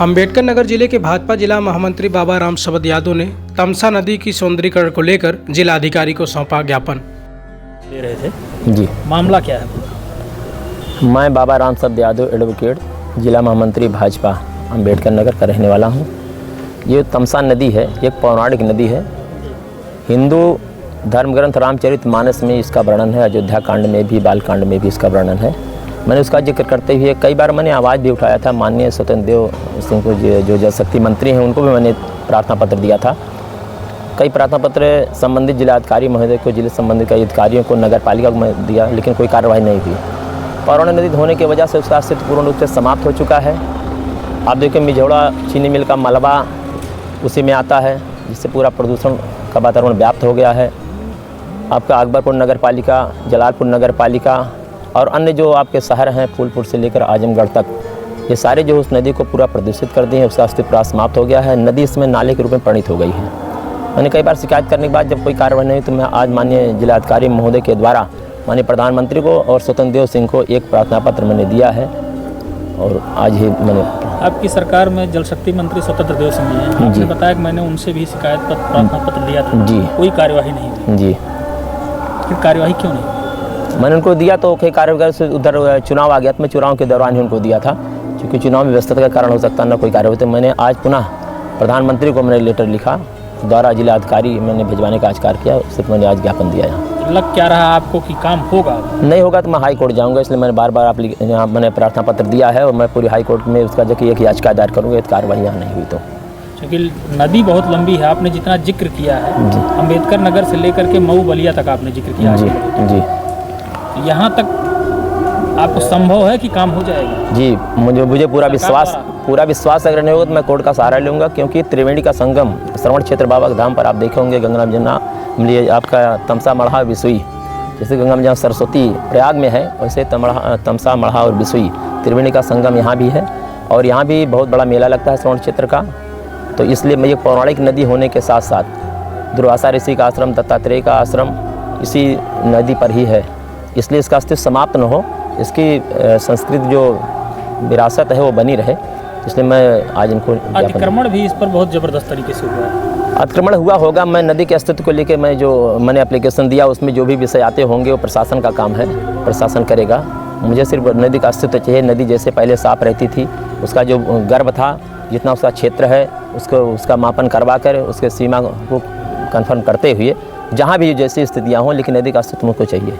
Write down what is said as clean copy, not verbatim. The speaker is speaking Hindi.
अम्बेडकर नगर जिले के भाजपा जिला महामंत्री बाबा राम शबद यादव ने तमसा नदी की सौंदर्यीकरण को लेकर जिला अधिकारी को सौंपा ज्ञापन। दे रहे थे जी, मामला क्या है? मैं बाबा राम शबद यादव एडवोकेट, जिला महामंत्री भाजपा अम्बेडकर नगर का रहने वाला हूँ। ये तमसा नदी है, एक पौराणिक नदी है। हिंदू धर्म ग्रंथ रामचरितमानस में इसका वर्णन है, अयोध्या कांड में भी, बाल कांड में भी इसका वर्णन है। मैंने उसका जिक्र करते हुए कई बार मैंने आवाज़ भी उठाया था। माननीय स्वतंत्र देव सिंह को, जो जल शक्ति मंत्री हैं, उनको भी मैंने प्रार्थना पत्र दिया था। कई प्रार्थना पत्र संबंधित जिलाधिकारी महोदय को, जिले संबंधित कई अधिकारियों को, नगर पालिका को मैं दिया, लेकिन कोई कार्रवाई नहीं हुई। पौराणिक नदी होने की वजह से उसका अस्तित्व पूर्ण रूप से समाप्त हो चुका है। आप देखिए, मिझौड़ा चीनी मिल का मलबा उसी में आता है, जिससे पूरा प्रदूषण का वातावरण व्याप्त हो गया है। आपका अकबरपुर नगर पालिका, जलालपुर नगर पालिका और अन्य जो आपके शहर हैं, फूलपुर से लेकर आजमगढ़ तक, ये सारे जो उस नदी को पूरा प्रदूषित कर दिए हैं। उसका अस्तित्व पूरा समाप्त हो गया है। नदी इसमें नाले के रूप में परिणित हो गई है। मैंने कई बार शिकायत करने के बाद जब कोई कार्रवाई नहीं, तो मैं आज माननीय जिलाधिकारी महोदय के द्वारा माननीय प्रधानमंत्री को और स्वतंत्र देव सिंह को एक प्रार्थना पत्र मैंने दिया है। और आज ही मैंने, आपकी सरकार में जल शक्ति मंत्री स्वतंत्र देव सिंह हैं, आपने बताया कि मैंने उनसे भी शिकायत पत्र, प्रार्थना पत्र दिया था जी, कोई कार्यवाही नहीं हुई जी। फिर कार्यवाही क्यों नहीं? मैंने उनको दिया तो कई कार्यवाही से उधर चुनाव आ गया, तो मैं चुनाव के दौरान ही उनको दिया था, क्योंकि चुनाव में व्यस्तता का कारण हो सकता ना कोई कार्यवाही। तो मैंने आज पुनः प्रधानमंत्री को मैंने लेटर लिखा, द्वारा जिलाधिकारी मैंने भिजवाने का आज कार्य किया। सिर्फ मैंने आज ज्ञापन दिया। यहाँ लग क्या रहा आपको कि काम होगा? नहीं होगा तो मैं हाई कोर्ट जाऊँगा, इसलिए मैंने बार बार यहाँ मैंने प्रार्थना पत्र दिया है। और मैं पूरी हाई कोर्ट में उसका जबकि एक याचिका दायर करूँगा, तो कार्रवाई यहाँ नहीं हुई तो। क्योंकि नदी बहुत लंबी है, आपने जितना जिक्र किया है, अम्बेडकर नगर से लेकर के मऊ बलिया तक आपने जिक्र किया जी जी। यहाँ तक आपको संभव है कि काम हो जाएगा? जी, मुझे पूरा विश्वास अगर नहीं होगा तो मैं कोर्ट का सहारा लूँगा, क्योंकि त्रिवेणी का संगम श्रवण क्षेत्र बाबा के धाम पर आप देखे होंगे, गंगा जमुना लिए आपका तमसा मढ़ा बिसुई, जैसे गंगा जहाँ सरस्वती प्रयाग में है, वैसे तमसा मढ़ा और बिसुई त्रिवेणी का संगम यहाँ भी है। और यहाँ भी बहुत बड़ा मेला लगता है श्रवण क्षेत्र का। तो इसलिए मैं, ये पौराणिक नदी होने के साथ साथ दुर्वासा ऋषि का आश्रम, दत्तात्रेय का आश्रम इसी नदी पर ही है, इसलिए इसका अस्तित्व समाप्त न हो, इसकी संस्कृति जो विरासत है वो बनी रहे। इसलिए मैं आज इनको, अतिक्रमण भी इस पर बहुत ज़बरदस्त तरीके से हुआ है। अतिक्रमण हुआ होगा। मैं नदी के अस्तित्व को लेकर मैंने एप्लीकेशन दिया, उसमें जो भी विषय आते होंगे वो प्रशासन का काम है, प्रशासन करेगा। मुझे सिर्फ नदी का अस्तित्व चाहिए। नदी जैसे पहले साफ रहती थी, उसका जो गर्भ था, जितना उसका क्षेत्र है, उसका मापन करवा कर उसके सीमा को कन्फर्म करते हुए जहाँ भी जैसी स्थितियाँ हों, लेकिन नदी का अस्तित्व मुझको चाहिए।